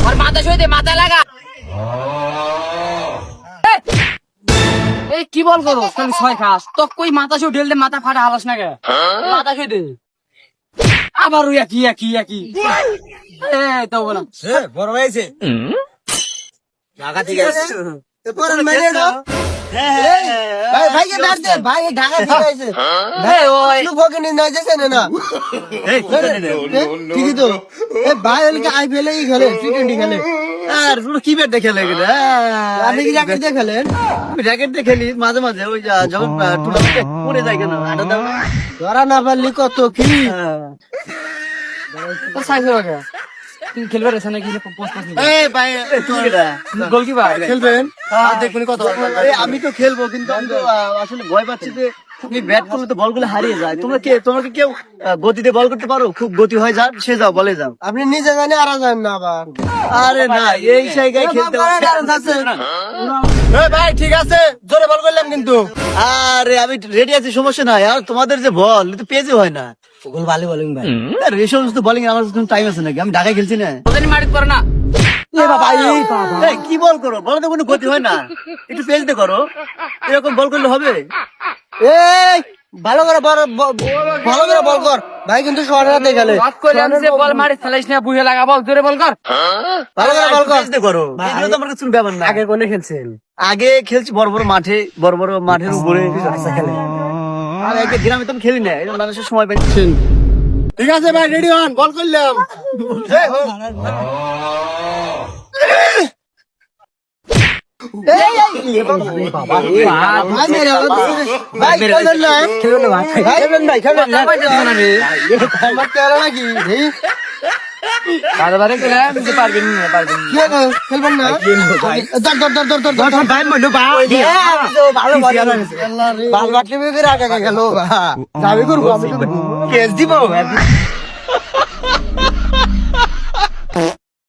আর মাথা শুয়ে দে, মাথা লাগা। এই কি বল করো খালি ছয় খাস তো কই মাথা শুয়ে ঢেল দে, মাথা ফাটা হালাস না কে? মাথা শুয়ে দে আবার ওই একই একই একই। এই তো বললাম বড় হয়েছে ঢাকা থেকে আসছে ভাই ভাইকে ডাক দে ভাই ঢাকা থেকে আসছে এই ওই লোক ভগনি না যাচ্ছে না ঠিকই তো এ ভাই ওকে আইপিএল এই খেলে টি20 খেলে আর পুরো কি ব্যাট দেখে লাগে রে আপনি কি র্যাকেট দিয়ে খেলেন র্যাকেট দিয়ে খেলি মাঝে মাঝে ওই যখন টুর্নামেন্টে পড়ে যায় কেন আড্ডা দাও না। ধরা না পারলি কত কি তো সাইজ হয়ে গেছে। তুই খেলবে রেছে নাকি পোস্ট পাস এই ভাই তুমি এটা গোলকিপার খেলবেন দেখুন কত আমি তো খেলবো কিন্তু আমি তো আসলে ভয় পাচ্ছি যে তুমি ব্যাট করলে তো বলগুলো হারিয়ে যায় তোমাকে কেউ গতিতে বল করতে পারো খুব গতি হয় যা সে যাও বলে যাও আপনি নিজে জানে আর যান না আবার আরে না এই জায়গায় খেলতে ভাই ঠিক আছে জোরে বল করলাম কিন্তু আরে আমি রেডি আছি সমস্যা নাই আর তোমাদের যে বল তো পেজে হয় না গোল ভালো বলিং ভাই এই সমস্ত বলিং আমার টাইম আছে নাকি আমি ঢাকায় খেলছি না ওদের মারিত পারে না। এ বাবা এই বাবা এই, কি বল করো বলো তো কোনো গতি হয় না একটু পেজ দিয়ে করো এরকম বল করলে হবে এই ভালো করে ভালো করে বল কর ভাই কিন্তু শর্ট হাতে খেলে বাদ করে আমি যে বল মারি ফেলাইস না, বুঝে লাগা বল, জোরে বল কর। ভালো করে বল কর পেজ দিয়ে করো এগুলো তো আমার কাছে কোনো ব্যাপার না আগে কোনে খেলছেন আগে খেলছি বড় বড় মাঠে বড় বড় মাঠের উপরে খেলে আর আগে গ্রামে তো আমি খেলি না এরকম মানুষের সময় পাচ্ছি ঠিক আছে ভাই রেডি হন বল করলাম বারবারে খেলে বুঝতে পারবেন না, পারবেন না। খেলবেন না বাল বাটলি বের আগে গেল যাবি করবো আমি কেস দিব